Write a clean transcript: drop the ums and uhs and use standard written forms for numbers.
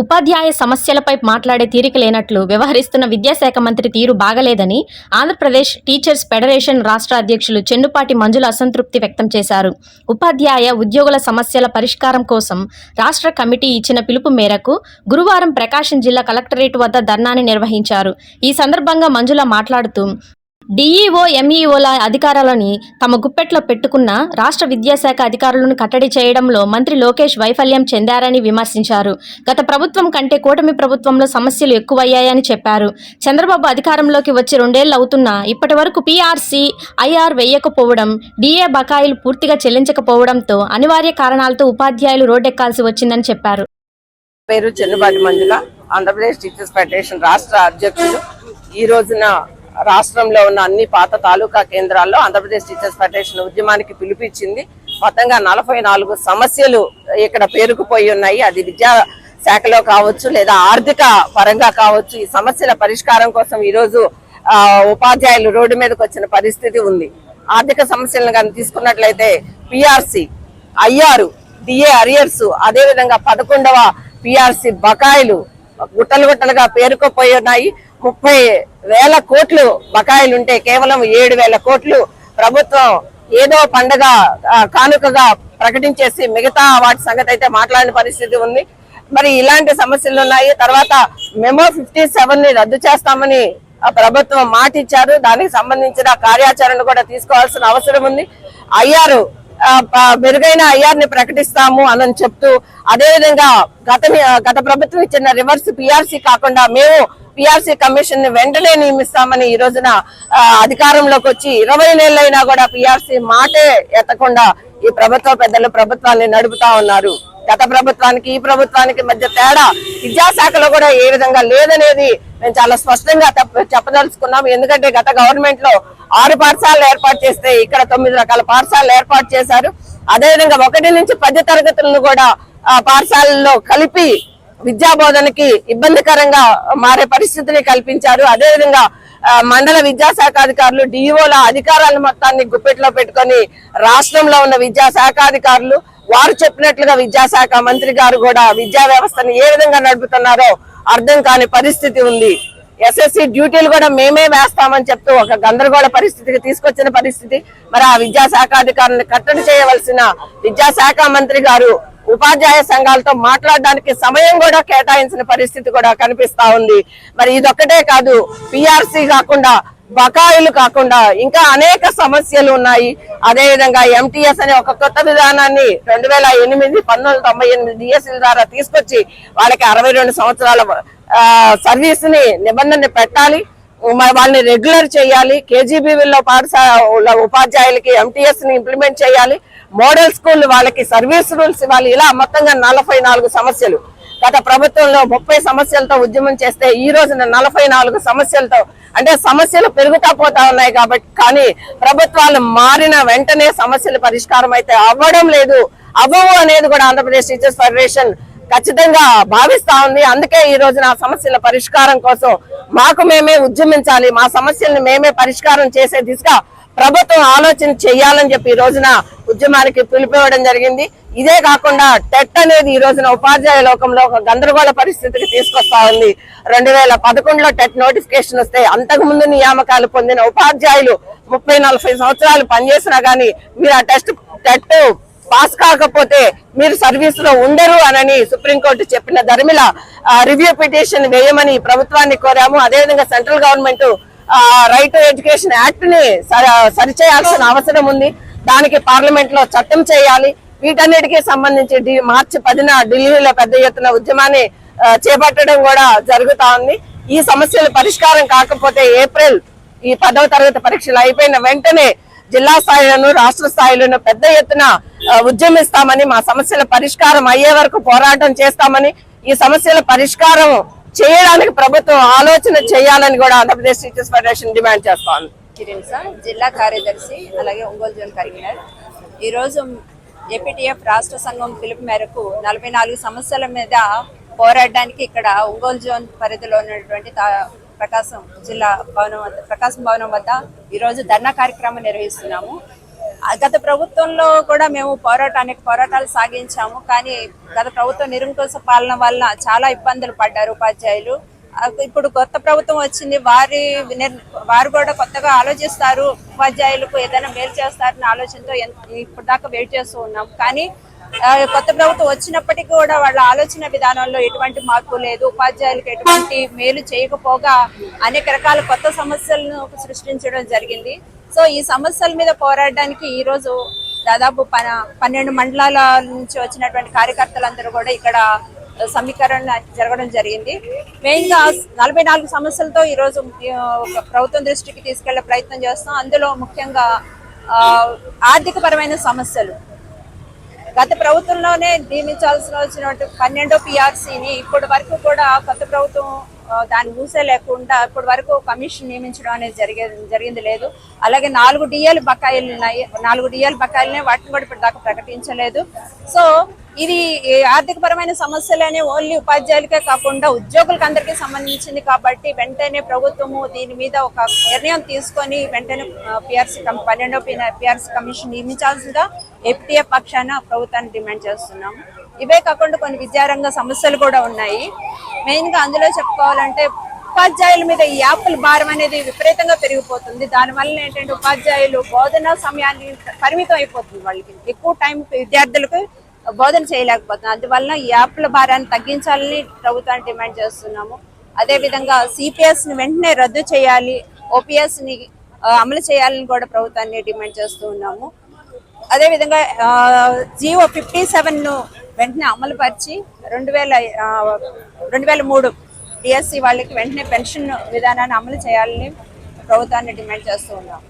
ఉపాధ్యాయ సమస్యలపై మాట్లాడే తీరిక లేనట్లు వ్యవహరిస్తున్న విద్యాశాఖ మంత్రి తీరు బాగలేదని ఆంధ్రప్రదేశ్ టీచర్స్ ఫెడరేషన్ రాష్ట్ర అధ్యక్షులు చెన్నుపాటి మంజుల అసంతృప్తి వ్యక్తం చేశారు. ఉపాధ్యాయ ఉద్యోగుల సమస్యల పరిష్కారం కోసం రాష్ట్ర కమిటీ ఇచ్చిన పిలుపు మేరకు గురువారం ప్రకాశం జిల్లా కలెక్టరేట్ వద్ద ధర్నాని నిర్వహించారు. ఈ సందర్భంగా మంజుల మాట్లాడుతూ డీఈఓ, ఎంఈఓల అధికారాలని తమ గుప్పెట్లో పెట్టుకున్న రాష్ట్ర విద్యాశాఖ అధికారులను కట్టడి చేయడంలో మంత్రి లోకేష్ వైఫల్యం చెందారని విమర్శించారు. గత ప్రభుత్వం కంటే కూటమి ప్రభుత్వంలో సమస్యలు ఎక్కువయ్యాయని చెప్పారు. చంద్రబాబు అధికారంలోకి వచ్చి 2 ఏళ్లు అవుతున్నా ఇప్పటి వరకు పీఆర్సీ, ఐఆర్ వేయకపోవడం, డీఏ బకాయిలు పూర్తిగా చెల్లించకపోవడంతో అనివార్య కారణాలతో ఉపాధ్యాయులు రోడ్డెక్కాల్సి వచ్చిందని చెప్పారు. పేరు చెన్నుపాటి మంజుల, ఆంధ్రప్రదేశ్ టీచర్స్ ఫెడరేషన్ రాష్ట్ర అధ్యక్షులు. ఈ రోజున రాష్ట్రంలో ఉన్న అన్ని పాత తాలూకా కేంద్రాల్లో ఆంధ్రప్రదేశ్ టీచర్స్ ఫెడరేషన్ ఉద్యమానికి పిలుపిచ్చింది. మొత్తంగా 44 సమస్యలు ఇక్కడ పేరుకుపోయి ఉన్నాయి. అది విద్యా శాఖలో కావచ్చు లేదా ఆర్థిక పరంగా కావచ్చు. ఈ సమస్యల పరిష్కారం కోసం ఈరోజు ఉపాధ్యాయులు రోడ్డు మీదకి వచ్చిన పరిస్థితి ఉంది. ఆర్థిక సమస్యలను కానీ తీసుకున్నట్లయితే పిఆర్సీ, ఐఆర్, డిఏ అరియర్స్, అదేవిధంగా 11వ పిఆర్సీ బకాయిలు గుట్టలు గుట్టలుగా పేరుకుపోయి ఉన్నాయి. 30,000 కోట్లు బకాయిలుంటే కేవలం 7,000 కోట్లు ప్రభుత్వం ఏదో పండగ కానుకగా ప్రకటించేసి మిగతా వాటి సంగతి అయితే మాట్లాడిన పరిస్థితి ఉంది. మరి ఇలాంటి సమస్యలు ఉన్నాయి. తర్వాత మెమో 57ని రద్దు చేస్తామని ప్రభుత్వం మాట ఇచ్చారు. దానికి సంబంధించిన కార్యాచరణ కూడా తీసుకోవాల్సిన అవసరం ఉంది. ఐఆర్ మెరుగైన ఐఆర్ ని ప్రకటిస్తాము అని చెప్తూ, అదేవిధంగా గత ప్రభుత్వం ఇచ్చిన రివర్స్ పిఆర్సీ కాకుండా మేము పిఆర్సీ కమిషన్ ని వెంటనే నియమిస్తామని ఈ రోజున అధికారంలోకి వచ్చి 20 నెలలైనా కూడా పిఆర్సీ మాటే ఎత్తకుండా ఈ ప్రభుత్వ పెద్దలు ప్రభుత్వాన్ని నడుపుతా ఉన్నారు. గత ప్రభుత్వానికి ఈ ప్రభుత్వానికి మధ్య తేడా విద్యాశాఖలో కూడా ఏ విధంగా లేదనేది మేము చాలా స్పష్టంగా చెప్పదలుచుకున్నాం. ఎందుకంటే గత గవర్నమెంట్ లో 6 పాఠశాలలు ఏర్పాటు చేస్తే ఇక్కడ 9 రకాల పాఠశాలలు ఏర్పాటు చేశారు. అదేవిధంగా 1 నుంచి 10 తరగతులను కూడా పాఠశాలల్లో కలిపి విద్యా బోధనకి ఇబ్బందికరంగా మారే పరిస్థితిని కల్పించారు. అదేవిధంగా మండల విద్యాశాఖ అధికారులు, డిఈఓల అధికారాల మొత్తాన్ని గుప్పెట్లో పెట్టుకొని రాష్ట్రంలో ఉన్న విద్యాశాఖాధికారులు వారు చెప్పినట్లుగా విద్యాశాఖ మంత్రి గారు కూడా విద్యా వ్యవస్థను ఏ విధంగా నడుపుతున్నారో అర్థం కాని పరిస్థితి ఉంది. ఎస్ఎస్సి డ్యూటీలు కూడా మేమే వేస్తామని చెప్తూ ఒక గందరగోళ పరిస్థితికి తీసుకొచ్చిన పరిస్థితి. మరి ఆ విద్యాశాఖ అధికారులను కట్టడి చేయవలసిన విద్యాశాఖ మంత్రి గారు ఉపాధ్యాయ సంఘాలతో మాట్లాడడానికి సమయం కూడా కేటాయించిన పరిస్థితి కూడా కనిపిస్తా ఉంది. మరి ఇదొక్కటే కాదు, పిఆర్సీ కాకుండా బకాయిలు కాకుండా ఇంకా అనేక సమస్యలు ఉన్నాయి. అదేవిధంగా ఎంటీఎస్ అనే ఒక కొత్త విధానాన్ని 2008 1998 డిఎస్సీ ద్వారా తీసుకొచ్చి వాళ్ళకి 62 సంవత్సరాల సర్వీస్ ని నిబంధన పెట్టాలి. వాళ్ళని రెగ్యులర్ చేయాలి. కేజీబీవీలో పాఠశాల ఉపాధ్యాయులకి ఎంటీఎస్ ని ఇంప్లిమెంట్ చేయాలి. మోడల్ స్కూల్ వాళ్ళకి సర్వీస్ రూల్స్ ఇవ్వాలి. ఇలా మొత్తంగా 44 సమస్యలు. గత ప్రభుత్వంలో 30 సమస్యలతో ఉద్యమం చేస్తే ఈ రోజున 44 సమస్యలతో, అంటే సమస్యలు పెరుగుతా పోతా ఉన్నాయి కాబట్టి, కానీ ప్రభుత్వాలు మారిన వెంటనే సమస్యల పరిష్కారం అయితే అవ్వడం లేదు. అవ్వవు అనేది కూడా ఆంధ్రప్రదేశ్ టీచర్స్ ఫెడరేషన్ ఖచ్చితంగా భావిస్తా ఉంది. అందుకే ఈ రోజున సమస్యల పరిష్కారం కోసం మాకు మేమే ఉద్యమించాలి, మా సమస్యలను మేమే పరిష్కారం చేసే దిశగా ప్రభుత్వం ఆలోచన చేయాలని చెప్పి ఈ రోజున ఉద్యమానికి పిలిపివ్వడం జరిగింది. ఇదే కాకుండా టెట్ అనేది ఈ రోజున ఉపాధ్యాయ లోకంలో ఒక గందరగోళ పరిస్థితికి తీసుకొస్తా ఉంది. 2011లో టెట్ నోటిఫికేషన్ వస్తే అంతకు ముందు నియామకాలు పొందిన ఉపాధ్యాయులు 30-40 సంవత్సరాలు పనిచేసినా గానీ మీరు ఆ టెట్ పాస్ కాకపోతే మీరు సర్వీస్ లో ఉండరు అని సుప్రీంకోర్టు చెప్పిన ధర్మిల రివ్యూ పిటిషన్ వేయమని ప్రభుత్వాన్ని కోరాము. అదేవిధంగా central government right to education act ని సరిచేయాల్సిన అవసరం ఉంది. దానికి పార్లమెంట్ లో చట్టం చేయాలి. వీటన్నిటికీ సంబంధించి మార్చి 10న ఢిల్లీలో పెద్ద ఎత్తున ఉద్యమాన్ని చేపట్టడం కూడా జరుగుతా ఉంది. ఈ సమస్యల పరిష్కారం కాకపోతే ఏప్రిల్ ఈ 10వ తరగతి పరీక్షలు అయిపోయిన వెంటనే జిల్లా స్థాయిలోను రాష్ట్ర స్థాయిలోను పెద్ద ఎత్తున ఉద్యమిస్తామని, మా సమస్యల పరిష్కారం అయ్యే వరకు పోరాటం చేస్తామని, ఈ సమస్యల పరిష్కారం చేయడానికి ప్రభుత్వం ఆలోచన చేయాలని కూడా ఆంధ్రప్రదేశ్ టీచర్స్ ఫెడరేషన్ డిమాండ్ చేస్తోంది. జిల్లా కార్యదర్శి అలాగే ఒంగోలు జోన్ కన్వీనర్. ఈరోజు ఏపీటీఎఫ్ రాష్ట్ర సంఘం పిలుపు మేరకు 44 సమస్యల మీద పోరాడడానికి ఇక్కడ ఒంగోలు జోన్ పరిధిలో ఉన్నటువంటి ప్రకాశం జిల్లా ప్రకాశం భవనం వద్ద ఈరోజు ధర్నా కార్యక్రమం నిర్వహిస్తున్నాము. గత ప్రభుత్వంలో కూడా మేము అనేక పోరాటాలు సాగించాము. కానీ గత ప్రభుత్వం నిరంకుశ పాలన వల్ల చాలా ఇబ్బందులు పడ్డారు ఉపాధ్యాయులు. ఇప్పుడు కొత్త ప్రభుత్వం వచ్చింది, వారు కూడా కొత్తగా ఆలోచిస్తారు, ఉపాధ్యాయులకు ఏదైనా మేలు చేస్తారని ఆలోచనతో ఇప్పుడు దాకా వెయిట్ చేస్తూ ఉన్నాం. కానీ కొత్త ప్రభుత్వం వచ్చినప్పటికీ కూడా వాళ్ళ ఆలోచన విధానంలో ఎటువంటి మార్పు లేదు. ఉపాధ్యాయులకు ఎటువంటి మేలు చేయకపోగా అనేక రకాల కొత్త సమస్యలను సృష్టించడం జరిగింది. సో ఈ సమస్యల మీద పోరాడడానికి ఈ రోజు దాదాపు 12 మండలాల నుంచి వచ్చినటువంటి కార్యకర్తలందరూ కూడా ఇక్కడ సమీకరణ జరగడం జరిగింది. మెయిన్ గా 44 సమస్యలతో ఈ రోజు ప్రభుత్వం దృష్టికి తీసుకెళ్లే ప్రయత్నం చేస్తాం. అందులో ముఖ్యంగా ఆర్థిక పరమైన సమస్యలు. గత ప్రభుత్వంలోనే నియమించాల్సిన వచ్చినటువంటి 12వ పిఆర్సీని ఇప్పటి వరకు కూడా కొత్త ప్రభుత్వం దాన్ని ఊసే లేకుండా ఇప్పటి వరకు కమిషన్ నియమించడం అనేది జరిగింది లేదు. అలాగే 4 డిఏలు బకాయిలు ఉన్నాయి. 4 డిఏలు బకాయిలనే వాటిని కూడా ఇప్పటి దాకా ప్రకటించలేదు. సో ఇది ఆర్థిక పరమైన సమస్యలనే ఓన్లీ ఉపాధ్యాయులకే కాకుండా ఉద్యోగులకు అందరికీ సంబంధించింది కాబట్టి వెంటనే ప్రభుత్వము దీని మీద ఒక నిర్ణయం తీసుకొని వెంటనే 12వ పిఆర్సీ కమిషన్ నియమించాల్సిందిగా ఏపీటీఎఫ్ పక్షాన ప్రభుత్వాన్ని డిమాండ్ చేస్తున్నాము. ఇవే కాకుండా కొన్ని విద్యారంగ సమస్యలు కూడా ఉన్నాయి. మెయిన్ గా అందులో చెప్పుకోవాలంటే ఉపాధ్యాయుల మీద ఈ యాప్ల భారం అనేది విపరీతంగా పెరిగిపోతుంది. దానివల్ల ఏంటంటే ఉపాధ్యాయులు బోధనా సమయాన్ని పరిమితం అయిపోతుంది. వాళ్ళకి ఎక్కువ టైం విద్యార్థులకు బోధన చేయలేకపోతున్నారు. అందువల్ల ఈ యాప్ల భారాన్ని తగ్గించాలని ప్రభుత్వాన్ని డిమాండ్ చేస్తున్నాము. అదే విధంగా సిపిఎస్ ని వెంటనే రద్దు చేయాలి, ఓపీఎస్ ని అమలు చేయాలని కూడా ప్రభుత్వాన్ని డిమాండ్ చేస్తూ ఉన్నాము. అదే విధంగా జియో 57 ను వెంటనే అమలు పరిచి 2003 డిఎస్సి వాళ్ళకి వెంటనే పెన్షన్ విధానాన్ని అమలు చేయాలని ప్రభుత్వాన్ని డిమాండ్ చేస్తూ ఉన్నాము.